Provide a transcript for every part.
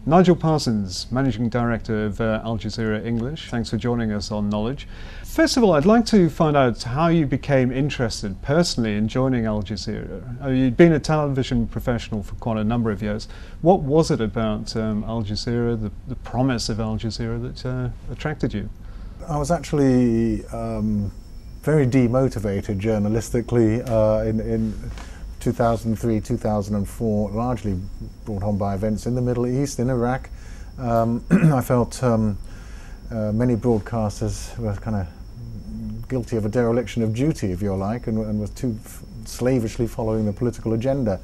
Nigel Parsons, Managing Director of Al Jazeera English. Thanks for joining us on Knowledge. First of all, I'd like to find out how you became interested personally in joining Al Jazeera. You'd been a television professional for quite a number of years. What was it about Al Jazeera, the promise of Al Jazeera, that attracted you? I was actually very demotivated journalistically in 2003, 2004, largely brought on by events in the Middle East, in Iraq. I felt many broadcasters were kind of guilty of a dereliction of duty, if you like, and was too slavishly following the political agenda.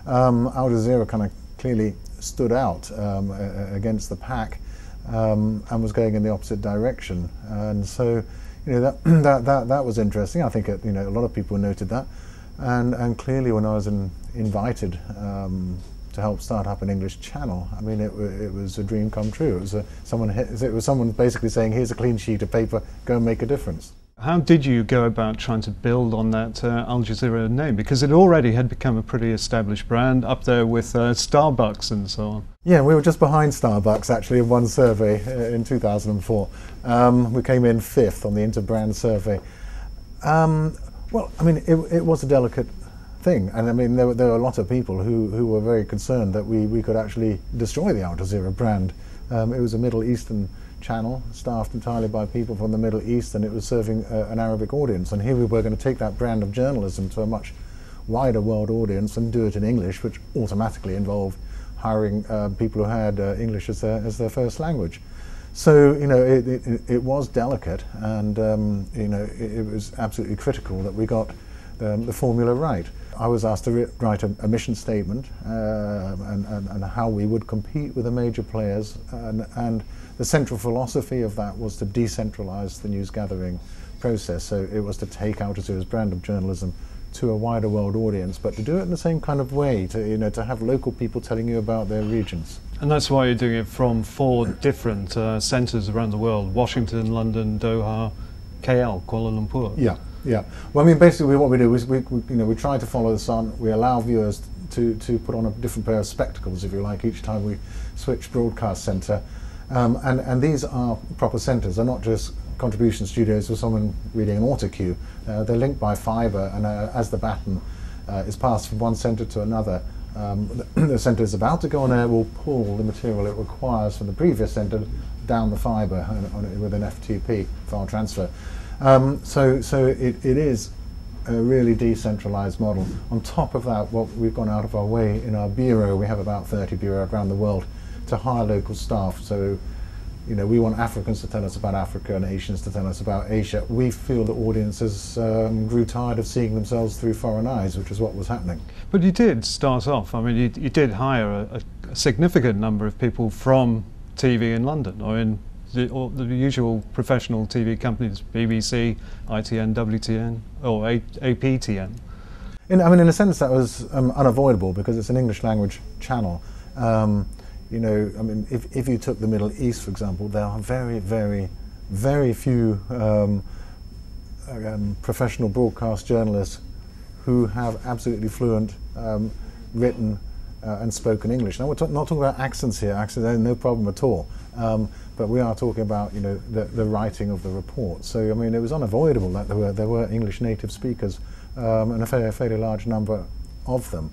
Al Jazeera kind of clearly stood out against the pack and was going in the opposite direction. And so, you know, that was interesting. I think you know, a lot of people noted that. And clearly, when I was invited to help start up an English channel, I mean, it was a dream come true. It was someone basically saying, "Here's a clean sheet of paper. Go and make a difference." How did you go about trying to build on that Al Jazeera name? Because it already had become a pretty established brand, up there with Starbucks and so on. Yeah, we were just behind Starbucks actually in one survey in 2004. We came in 5th on the Interbrand survey. Well, I mean, it was a delicate thing, and I mean, there were a lot of people who were very concerned that we could actually destroy the Al Jazeera brand. It was a Middle Eastern channel, staffed entirely by people from the Middle East, and it was serving an Arabic audience. And here we were going to take that brand of journalism to a much wider world audience and do it in English, which automatically involved hiring people who had English as their first language. So, you know, it was delicate, and you know, it was absolutely critical that we got the formula right. I was asked to write a mission statement and how we would compete with the major players, and the central philosophy of that was to decentralize the news gathering process. So it was to take Al Jazeera's brand of journalism to a wider world audience, but to do it in the same kind of way, to have local people telling you about their regions. And that's why you're doing it from 4 different centres around the world: Washington, London, Doha, KL, Kuala Lumpur. Yeah, yeah. Well, I mean, basically what we do is we try to follow the sun. We allow viewers to put on a different pair of spectacles, if you like, each time we switch broadcast centre. And these are proper centres. They're not just contribution studios with someone reading an autocue. They're linked by fibre, and as the baton is passed from one centre to another, the centre is about to go on air will pull the material it requires from the previous centre down the fibre with an FTP, file transfer. So it is a really decentralised model. On top of that, what we've gone out of our way in our bureau, we have about 30 bureaus around the world, to hire local staff. So, you know, we want Africans to tell us about Africa and Asians to tell us about Asia. We feel that audiences grew tired of seeing themselves through foreign eyes, which is what was happening. But you did start off, I mean, you did hire a significant number of people from TV in London, or in the usual professional TV companies, BBC, ITN, WTN, or APTN. I mean, in a sense that was unavoidable, because it's an English language channel. You know, I mean, if you took the Middle East, for example, there are very, very, very few professional broadcast journalists who have absolutely fluent written and spoken English. Now, we're not talking about accents here. Accents, no problem at all. But we are talking about, you know, the writing of the report. So, I mean, it was unavoidable that there were English native speakers, and a fairly large number of them.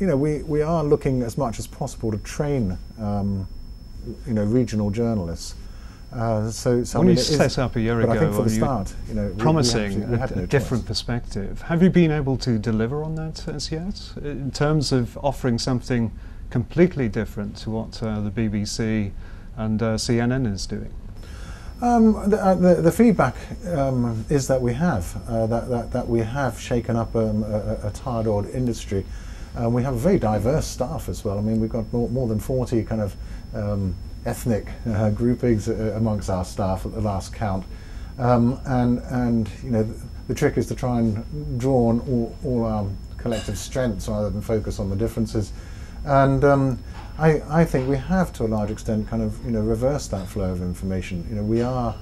You know, we are looking as much as possible to train, you know, regional journalists. So when you set up a year ago, I think for the start, you know, promising a different perspective, have you been able to deliver on that as yet, in terms of offering something completely different to what the BBC and CNN is doing? The feedback is that we have that we have shaken up a tired old industry. We have a very diverse staff as well. I mean, we've got more than 40 kind of ethnic groupings amongst our staff at the last count, and you know, the trick is to try and draw on all our collective strengths rather than focus on the differences. And I think we have, to a large extent, kind of, you know, reversed that flow of information. You know, we are,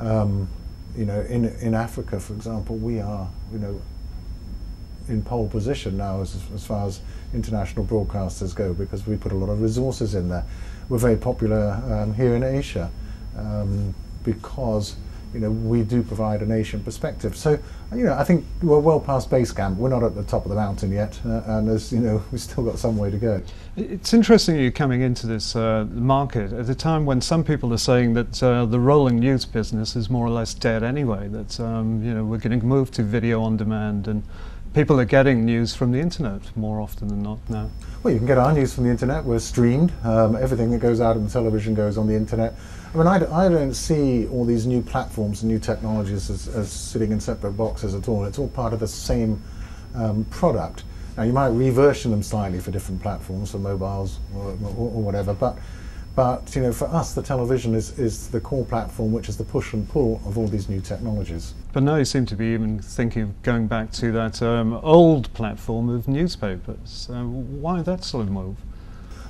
you know, in Africa, for example, we are, you know, in pole position now as far as international broadcasters go, because we put a lot of resources in there. we're very popular here in Asia because we do provide an Asian perspective. So I think we're well past base camp. We're not at the top of the mountain yet, and there's we've still got some way to go. It's interesting you're coming into this market at a time when some people are saying that the rolling news business is more or less dead anyway. That we're going to move to video on demand, and people are getting news from the internet more often than not now. Well, you can get our news from the internet. We're streamed. Everything that goes out on television goes on the internet. I mean, I don't see all these new platforms and new technologies as sitting in separate boxes at all. It's all part of the same product. Now, you might reversion them slightly for different platforms, for mobiles or whatever, but for us, the television is the core platform, which is the push and pull of all these new technologies. But now you seem to be even thinking of going back to that old platform of newspapers. Why that sort of move?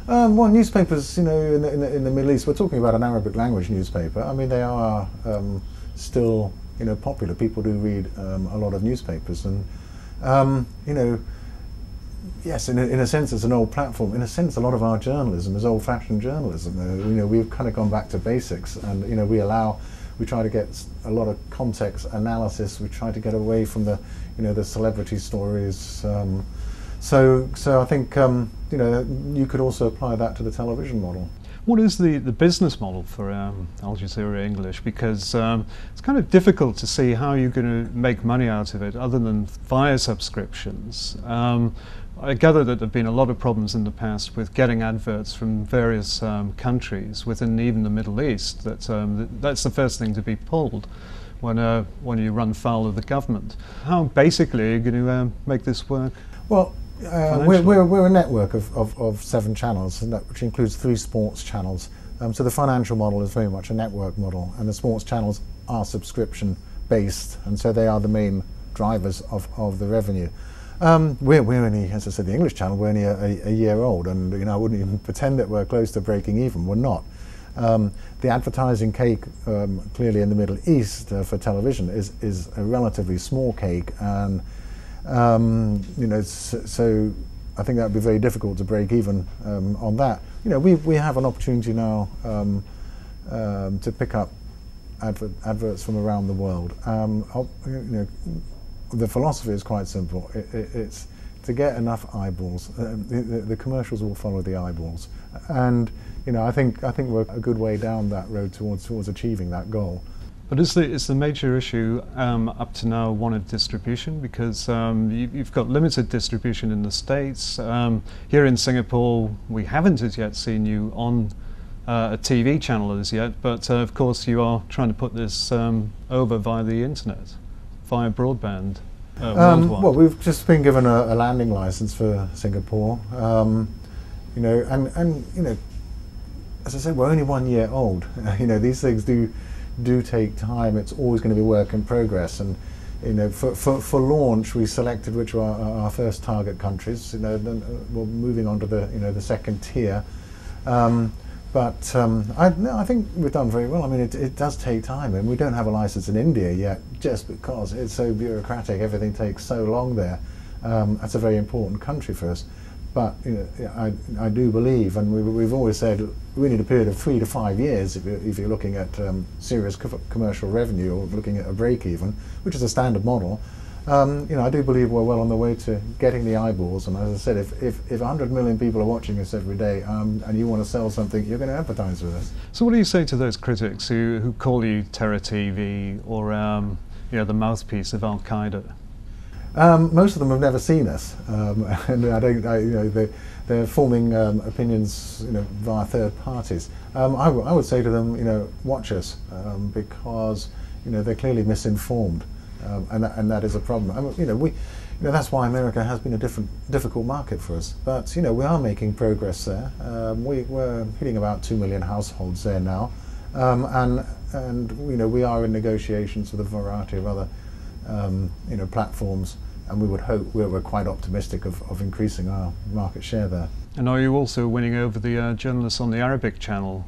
Well, newspapers, in the Middle East, we're talking about an Arabic language newspaper. I mean, they are still, popular. People do read a lot of newspapers, and yes, in a sense, it's an old platform. In a sense, a lot of our journalism is old-fashioned journalism. We've kind of gone back to basics, and we try to get a lot of context analysis. We try to get away from the celebrity stories. So I think you could also apply that to the television model. What is the business model for Al Jazeera English? Because it's kind of difficult to see how you're going to make money out of it other than via subscriptions. I gather that there have been a lot of problems in the past with getting adverts from various countries within even the Middle East. That's the first thing to be pulled when you run foul of the government. How basically are you going to make this work? Well, we're a network of 7 channels, which includes 3 sports channels. So the financial model is very much a network model, and the sports channels are subscription based, and so they are the main drivers of the revenue. We're only, as I said, the English channel, we're only a year old, and I wouldn't even pretend that we're close to breaking even. We're not. The advertising cake, clearly in the Middle East for television, is a relatively small cake, and so I think that would be very difficult to break even on that. We have an opportunity now to pick up adverts from around the world. The philosophy is quite simple. It's to get enough eyeballs. The commercials will follow the eyeballs, and I think we're a good way down that road towards achieving that goal. But is the major issue up to now one of distribution? Because you've got limited distribution in the States. Here in Singapore, we haven't as yet seen you on a TV channel as yet, but of course you are trying to put this over via the internet, via broadband worldwide. Well, we've just been given a landing license for Singapore, as I said, we're only 1 year old. These things do take time. It's always going to be work in progress, and for launch we selected which were our first target countries. Then we're moving on to the second tier. But I think we've done very well. I mean, it does take time, and we don't have a license in India yet, just because it's so bureaucratic. Everything takes so long there. That's a very important country for us. But I do believe, and we've always said, we need a period of 3 to 5 years if you're looking at serious commercial revenue, or looking at a break even, which is a standard model. I do believe we're well on the way to getting the eyeballs, and as I said, if 100 million people are watching us every day, and you want to sell something, you're going to advertise with us. So what do you say to those critics who call you Terror TV or the mouthpiece of Al Qaeda? Most of them have never seen us, and they're forming opinions via third parties. I would say to them, watch us, because they're clearly misinformed. And that is a problem. I mean, that's why America has been a difficult market for us. But we are making progress there. We're hitting about 2 million households there now, and we are in negotiations with a variety of other platforms, and we would hope, we're quite optimistic of increasing our market share there. And are you also winning over the journalists on the Arabic channel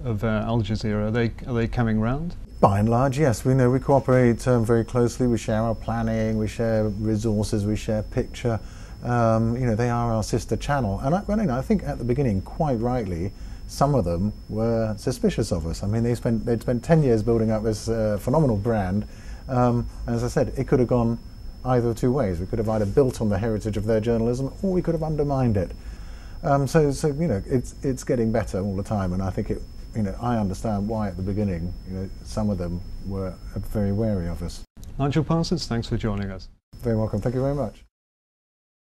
of Al Jazeera? Are they coming round? By and large, yes. We cooperate very closely. We share our planning, we share resources, we share picture. They are our sister channel. And I think at the beginning, quite rightly, some of them were suspicious of us. I mean, they'd spent 10 years building up this phenomenal brand, and as I said, it could have gone either of two ways. We could have either built on the heritage of their journalism, or we could have undermined it. So you know, it's getting better all the time, and I think it. You know, I understand why at the beginning, you know, some of them were very wary of us. Nigel Parsons, thanks for joining us. Very welcome. Thank you very much.